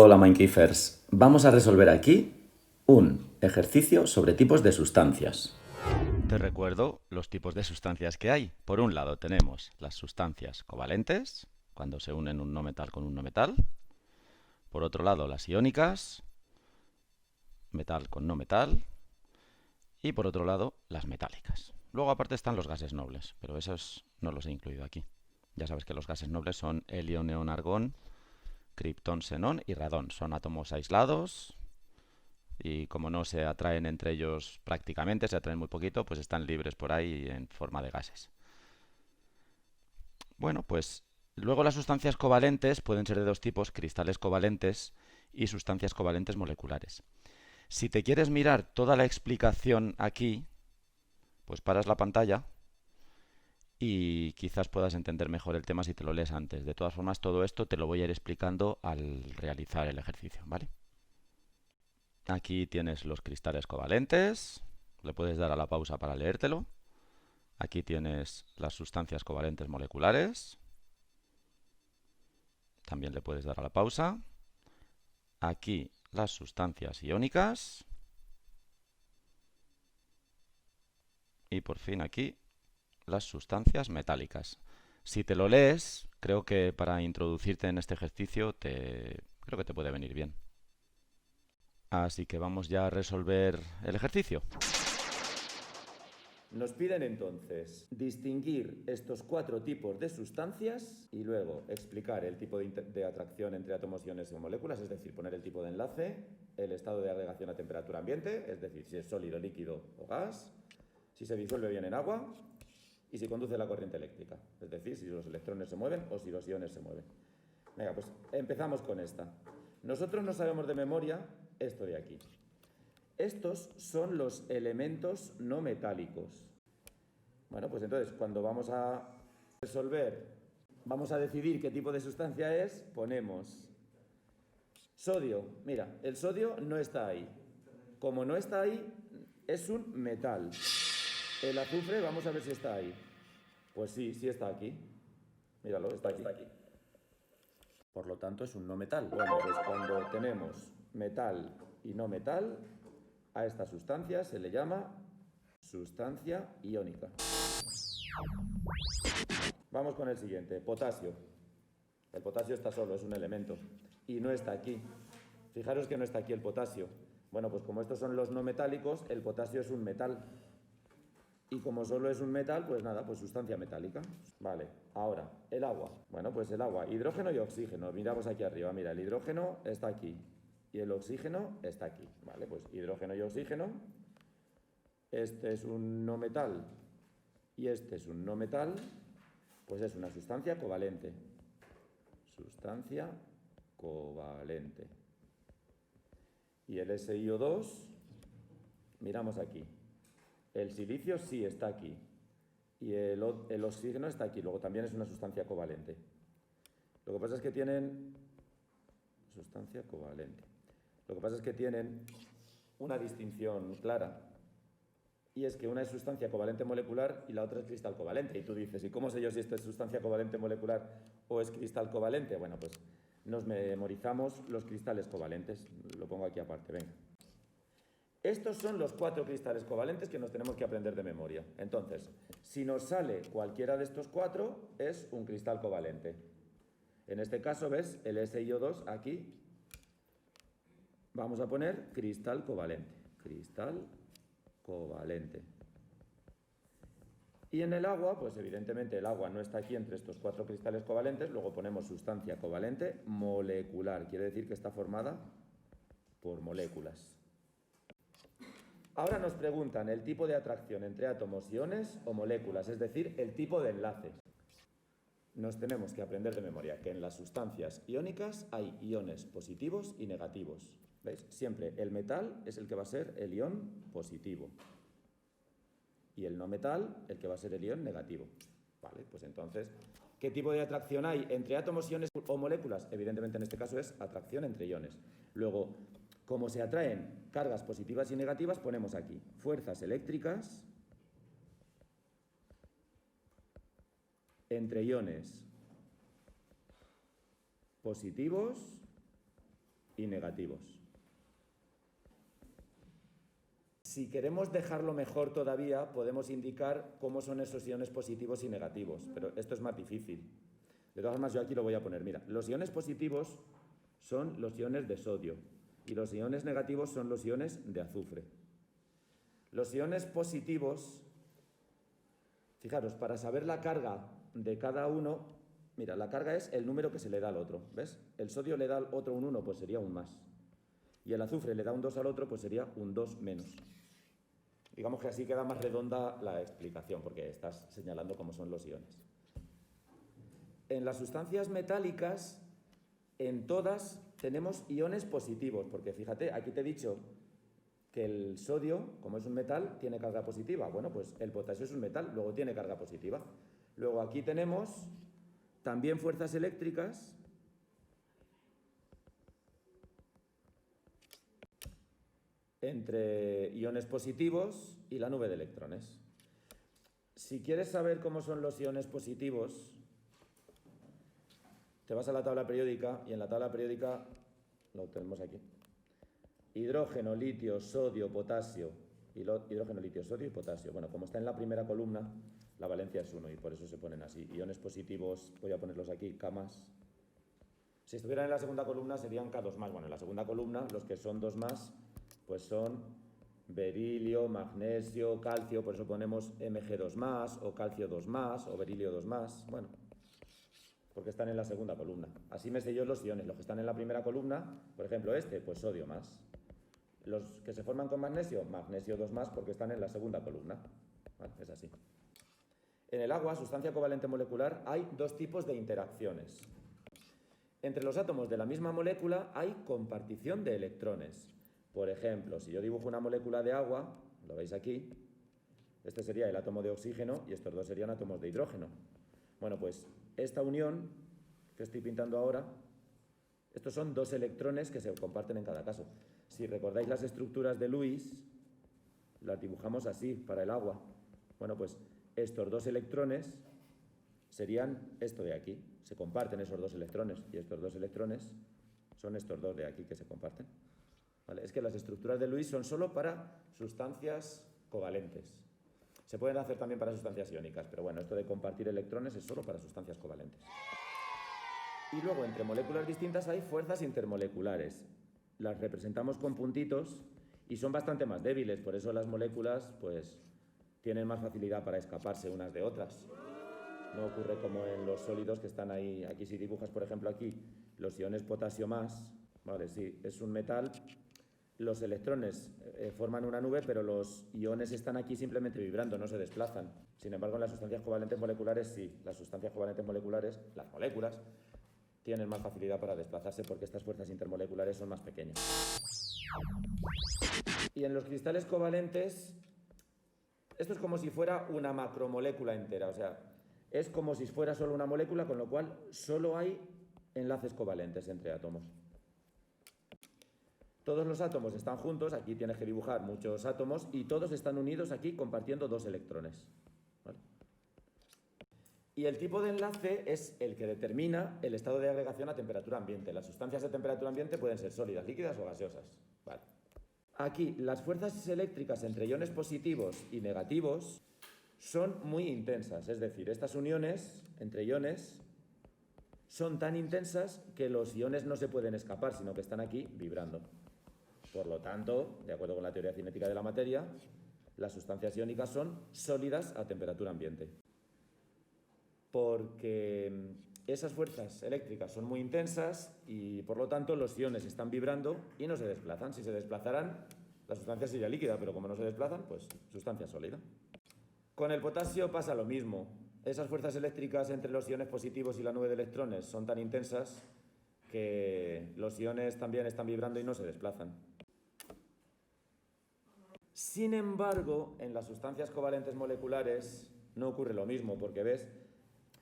Hola Minecrafters, vamos a resolver aquí un ejercicio sobre tipos de sustancias. Te recuerdo los tipos de sustancias que hay. Por un lado tenemos las sustancias covalentes, cuando se unen un no metal con un no metal. Por otro lado las iónicas, metal con no metal. Y por otro lado las metálicas. Luego aparte están los gases nobles, pero esos no los he incluido aquí. Ya sabes que los gases nobles son helio, neón, argón, kriptón, xenón y radón. Son átomos aislados y como no se atraen entre ellos prácticamente, se atraen muy poquito, pues están libres por ahí en forma de gases. Bueno, pues luego las sustancias covalentes pueden ser de dos tipos, cristales covalentes y sustancias covalentes moleculares. Si te quieres mirar toda la explicación aquí, pues paras la pantalla y quizás puedas entender mejor el tema si te lo lees antes. De todas formas, todo esto te lo voy a ir explicando al realizar el ejercicio, ¿vale? Aquí tienes los cristales covalentes, le puedes dar a la pausa para leértelo. Aquí tienes las sustancias covalentes moleculares, también le puedes dar a la pausa. Aquí las sustancias iónicas. Y por fin aquí las sustancias metálicas. Si te lo lees, creo que para introducirte en este ejercicio creo que te puede venir bien. Así que vamos ya a resolver el ejercicio. Nos piden entonces distinguir estos cuatro tipos de sustancias y luego explicar el tipo de atracción entre átomos, iones o moléculas, es decir, poner el tipo de enlace, el estado de agregación a temperatura ambiente, es decir, si es sólido, líquido o gas, si se disuelve bien en agua y si conduce la corriente eléctrica, es decir, si los electrones se mueven o si los iones se mueven. Venga, pues empezamos con esta. Nosotros no sabemos de memoria esto de aquí. Estos son los elementos no metálicos. Bueno, pues entonces, cuando vamos a resolver, vamos a decidir qué tipo de sustancia es, ponemos sodio. Mira, el sodio no está ahí. Como no está ahí, es un metal. El azufre, vamos a ver si está ahí. Pues sí, sí está aquí. Míralo, está aquí. Por lo tanto, es un no metal. Bueno, pues cuando tenemos metal y no metal, a esta sustancia se le llama sustancia iónica. Vamos con el siguiente, potasio. El potasio está solo, es un elemento. Y no está aquí. Fijaros que no está aquí el potasio. Bueno, pues como estos son los no metálicos, el potasio es un metal. Y como solo es un metal, pues nada, pues sustancia metálica. Vale, ahora, el agua. Bueno, pues el agua, hidrógeno y oxígeno. Miramos aquí arriba, mira, el hidrógeno está aquí. Y el oxígeno está aquí. Vale, pues hidrógeno y oxígeno. Este es un no metal y este es un no metal, pues es una sustancia covalente. Sustancia covalente. Y el SiO2, miramos aquí. El silicio sí está aquí. Y el oxígeno está aquí. Luego también es una sustancia covalente. Lo que pasa es que tienen sustancia covalente. Lo que pasa es que tienen una distinción clara. Y es que una es sustancia covalente molecular y la otra es cristal covalente. Y tú dices, ¿y cómo sé yo si esto es sustancia covalente molecular o es cristal covalente? Bueno, pues nos memorizamos los cristales covalentes. Lo pongo aquí aparte, venga. Estos son los cuatro cristales covalentes que nos tenemos que aprender de memoria. Entonces, si nos sale cualquiera de estos cuatro, es un cristal covalente. En este caso, ¿ves? El SiO2 aquí. Vamos a poner cristal covalente. Cristal covalente. Y en el agua, pues evidentemente el agua no está aquí entre estos cuatro cristales covalentes, luego ponemos sustancia covalente molecular, quiere decir que está formada por moléculas. Ahora nos preguntan el tipo de atracción entre átomos, iones o moléculas, es decir, el tipo de enlace. Nos tenemos que aprender de memoria que en las sustancias iónicas hay iones positivos y negativos. ¿Veis? Siempre el metal es el que va a ser el ion positivo. Y el no metal, el que va a ser el ion negativo. Vale, pues entonces, ¿qué tipo de atracción hay entre átomos, iones o moléculas? Evidentemente en este caso es atracción entre iones. Luego, como se atraen cargas positivas y negativas, ponemos aquí fuerzas eléctricas entre iones positivos y negativos. Si queremos dejarlo mejor todavía, podemos indicar cómo son esos iones positivos y negativos, pero esto es más difícil. De todas formas, yo aquí lo voy a poner. Mira, los iones positivos son los iones de sodio y los iones negativos son los iones de azufre. Los iones positivos, fijaros, para saber la carga de cada uno, mira, la carga es el número que se le da al otro, ¿ves? El sodio le da al otro un 1, pues sería un más. Y el azufre le da un 2 al otro, pues sería un 2 menos. Digamos que así queda más redonda la explicación, porque estás señalando cómo son los iones. En las sustancias metálicas, en todas tenemos iones positivos, porque fíjate, aquí te he dicho que el sodio, como es un metal, tiene carga positiva. Bueno, pues el potasio es un metal, luego tiene carga positiva. Luego aquí tenemos también fuerzas eléctricas entre iones positivos y la nube de electrones. Si quieres saber cómo son los iones positivos, te vas a la tabla periódica y en la tabla periódica lo tenemos aquí. Hidrógeno, litio, sodio, potasio. Hidrógeno, litio, sodio y potasio. Bueno, como está en la primera columna, la valencia es 1 y por eso se ponen así. Iones positivos, voy a ponerlos aquí, K+. Si estuvieran en la segunda columna serían K2+. Bueno, en la segunda columna los que son 2+, pues son berilio, magnesio, calcio, por eso ponemos Mg2+, o calcio 2+, o berilio 2+, bueno, porque están en la segunda columna. Así me sé yo los iones, los que están en la primera columna, por ejemplo este, pues sodio más. Los que se forman con magnesio, magnesio 2+, porque están en la segunda columna. Vale, es así. En el agua, sustancia covalente molecular, hay dos tipos de interacciones. Entre los átomos de la misma molécula hay compartición de electrones. Por ejemplo, si yo dibujo una molécula de agua, lo veis aquí, este sería el átomo de oxígeno y estos dos serían átomos de hidrógeno. Bueno, pues esta unión que estoy pintando ahora, estos son dos electrones que se comparten en cada caso. Si recordáis las estructuras de Lewis, las dibujamos así para el agua. Bueno, pues estos dos electrones serían esto de aquí. Se comparten esos dos electrones y estos dos electrones son estos dos de aquí que se comparten. ¿Vale? Es que las estructuras de Lewis son solo para sustancias covalentes. Se pueden hacer también para sustancias iónicas, pero bueno, esto de compartir electrones es solo para sustancias covalentes. Y luego, entre moléculas distintas hay fuerzas intermoleculares. Las representamos con puntitos y son bastante más débiles, por eso las moléculas pues tienen más facilidad para escaparse unas de otras. No ocurre como en los sólidos que están ahí. Aquí si dibujas, por ejemplo, aquí los iones potasio más, vale, sí, es un metal. Los electrones forman una nube, pero los iones están aquí simplemente vibrando, no se desplazan. Sin embargo, en las sustancias covalentes moleculares sí. Las sustancias covalentes moleculares, las moléculas, tienen más facilidad para desplazarse porque estas fuerzas intermoleculares son más pequeñas. Y en los cristales covalentes, esto es como si fuera una macromolécula entera, o sea, es como si fuera solo una molécula, con lo cual solo hay enlaces covalentes entre átomos. Todos los átomos están juntos, aquí tienes que dibujar muchos átomos, y todos están unidos aquí compartiendo dos electrones. ¿Vale? Y el tipo de enlace es el que determina el estado de agregación a temperatura ambiente. Las sustancias de temperatura ambiente pueden ser sólidas, líquidas o gaseosas. Vale. Aquí, las fuerzas eléctricas entre iones positivos y negativos son muy intensas, es decir, estas uniones entre iones son tan intensas que los iones no se pueden escapar, sino que están aquí vibrando. Por lo tanto, de acuerdo con la teoría cinética de la materia, las sustancias iónicas son sólidas a temperatura ambiente. Porque esas fuerzas eléctricas son muy intensas y, por lo tanto, los iones están vibrando y no se desplazan. Si se desplazaran, la sustancia sería líquida, pero como no se desplazan, pues sustancia sólida. Con el potasio pasa lo mismo. Esas fuerzas eléctricas entre los iones positivos y la nube de electrones son tan intensas que los iones también están vibrando y no se desplazan. Sin embargo, en las sustancias covalentes moleculares no ocurre lo mismo, porque ves,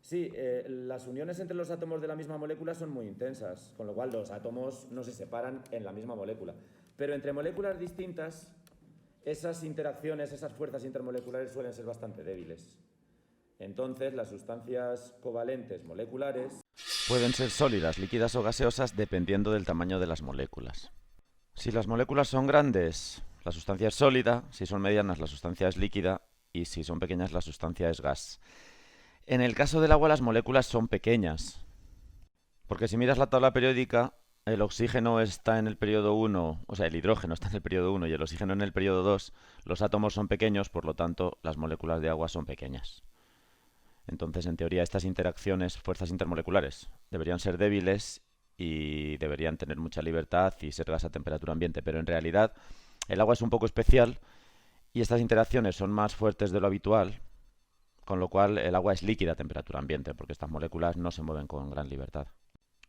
sí, las uniones entre los átomos de la misma molécula son muy intensas, con lo cual los átomos no se separan en la misma molécula. Pero entre moléculas distintas, esas interacciones, esas fuerzas intermoleculares suelen ser bastante débiles. Entonces, las sustancias covalentes moleculares Pueden ser sólidas, líquidas o gaseosas dependiendo del tamaño de las moléculas. Si las moléculas son grandes, la sustancia es sólida; si son medianas, la sustancia es líquida; y si son pequeñas, la sustancia es gas. En el caso del agua, las moléculas son pequeñas, porque si miras la tabla periódica, el oxígeno está en el periodo 1, o sea, el hidrógeno está en el periodo 1 y el oxígeno en el periodo 2, los átomos son pequeños, por lo tanto, las moléculas de agua son pequeñas. Entonces, en teoría, estas interacciones, fuerzas intermoleculares, deberían ser débiles y deberían tener mucha libertad y ser gas a temperatura ambiente, pero en realidad el agua es un poco especial y estas interacciones son más fuertes de lo habitual, con lo cual el agua es líquida a temperatura ambiente, porque estas moléculas no se mueven con gran libertad.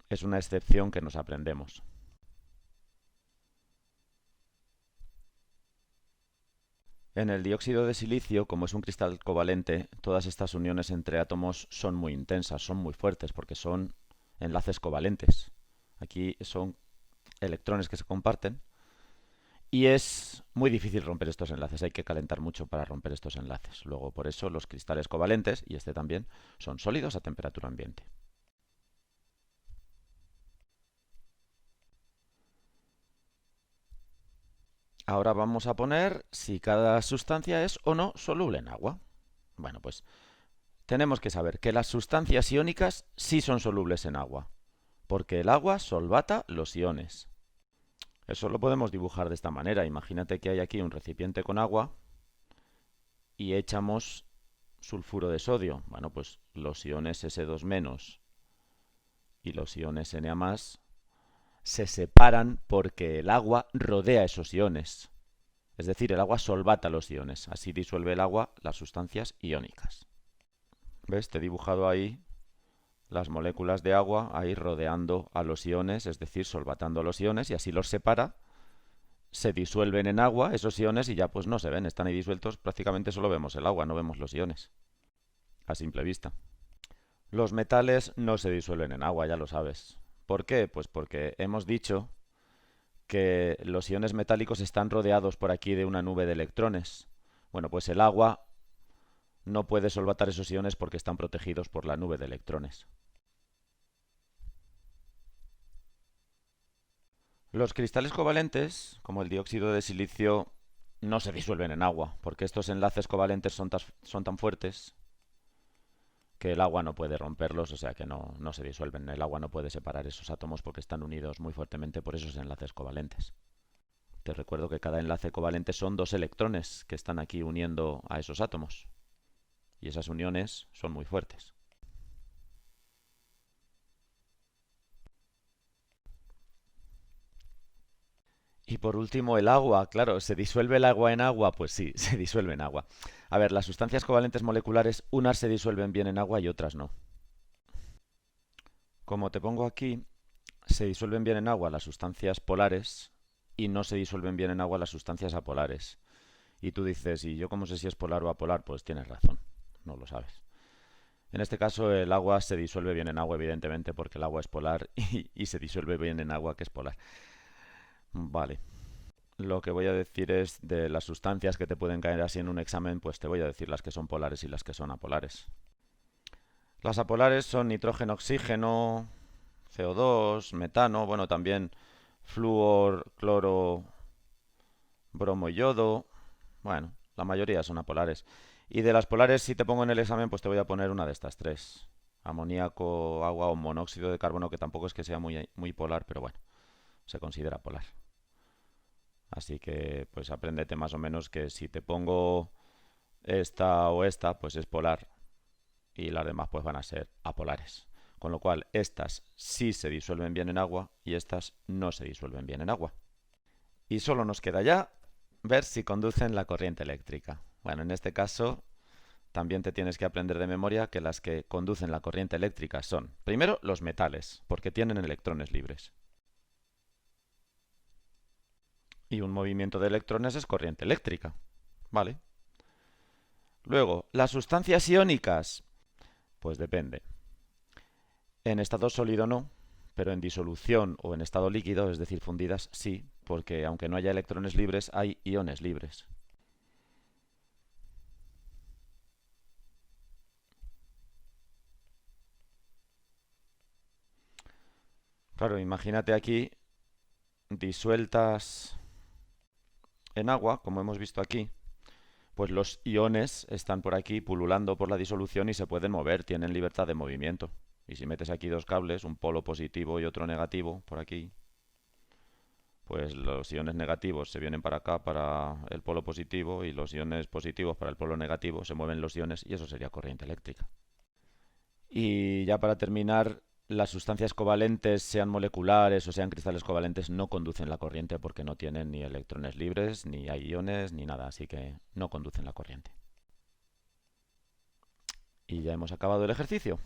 Es una excepción que nos aprendemos. En el dióxido de silicio, como es un cristal covalente, todas estas uniones entre átomos son muy intensas, son muy fuertes, porque son enlaces covalentes. Aquí son electrones que se comparten y es muy difícil romper estos enlaces, hay que calentar mucho para romper estos enlaces. Luego, por eso, los cristales covalentes, y este también, son sólidos a temperatura ambiente. Ahora vamos a poner si cada sustancia es o no soluble en agua. Bueno, pues tenemos que saber que las sustancias iónicas sí son solubles en agua, porque el agua solvata los iones. Eso lo podemos dibujar de esta manera. Imagínate que hay aquí un recipiente con agua y echamos sulfuro de sodio. Bueno, pues los iones S2- y los iones Na+ se separan porque el agua rodea esos iones. Es decir, el agua solvata los iones. Así disuelve el agua las sustancias iónicas. ¿Ves? Te he dibujado ahí las moléculas de agua ahí rodeando a los iones, es decir, solvatando los iones, y así los separa. Se disuelven en agua esos iones y ya pues no se ven, están ahí disueltos, prácticamente solo vemos el agua, no vemos los iones a simple vista. Los metales no se disuelven en agua, ya lo sabes. ¿Por qué? Pues porque hemos dicho que los iones metálicos están rodeados por aquí de una nube de electrones. Bueno, pues el agua no puede solvatar esos iones porque están protegidos por la nube de electrones. Los cristales covalentes, como el dióxido de silicio, no se disuelven en agua, porque estos enlaces covalentes son tan fuertes que el agua no puede romperlos, o sea que no se disuelven. El agua no puede separar esos átomos porque están unidos muy fuertemente por esos enlaces covalentes. Te recuerdo que cada enlace covalente son 2 electrones que están aquí uniendo a esos átomos. Y esas uniones son muy fuertes. Y por último, el agua. Claro, ¿se disuelve el agua en agua? Pues sí, se disuelve en agua. A ver, las sustancias covalentes moleculares, unas se disuelven bien en agua y otras no. Como te pongo aquí, se disuelven bien en agua las sustancias polares y no se disuelven bien en agua las sustancias apolares. Y tú dices, ¿y yo cómo sé si es polar o apolar? Pues tienes razón, no lo sabes. En este caso el agua se disuelve bien en agua, evidentemente, porque el agua es polar y se disuelve bien en agua, que es polar. Vale. Lo que voy a decir es de las sustancias que te pueden caer así en un examen, pues te voy a decir las que son polares y las que son apolares. Las apolares son nitrógeno, oxígeno, CO2, metano, bueno, también flúor, cloro, bromo y yodo. Bueno, la mayoría son apolares. Y de las polares, si te pongo en el examen, pues te voy a poner una de estas 3. Amoníaco, agua o monóxido de carbono, que tampoco es que sea muy polar, pero bueno, se considera polar. Así que pues apréndete más o menos que si te pongo esta o esta, pues es polar y las demás pues van a ser apolares. Con lo cual estas sí se disuelven bien en agua y estas no se disuelven bien en agua. Y solo nos queda ya ver si conducen la corriente eléctrica. Bueno, en este caso también te tienes que aprender de memoria que las que conducen la corriente eléctrica son, primero, los metales, porque tienen electrones libres. Y un movimiento de electrones es corriente eléctrica. ¿Vale? Luego, las sustancias iónicas. Pues depende. En estado sólido no, pero en disolución o en estado líquido, es decir, fundidas, sí, porque aunque no haya electrones libres, hay iones libres. Claro, imagínate aquí disueltas en agua, como hemos visto aquí, pues los iones están por aquí pululando por la disolución y se pueden mover, tienen libertad de movimiento. Y si metes aquí dos cables, un polo positivo y otro negativo, por aquí, pues los iones negativos se vienen para acá, para el polo positivo, y los iones positivos para el polo negativo, se mueven los iones y eso sería corriente eléctrica. Y ya para terminar, las sustancias covalentes, sean moleculares o sean cristales covalentes, no conducen la corriente porque no tienen ni electrones libres, ni hay iones, ni nada, así que no conducen la corriente. Y ya hemos acabado el ejercicio.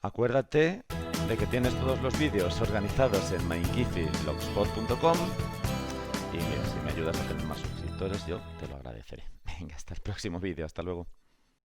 Acuérdate de que tienes todos los vídeos organizados en mindkifyblogspot.com y mira, si me ayudas a tener más suscriptores yo te lo agradeceré. Venga, hasta el próximo vídeo, hasta luego.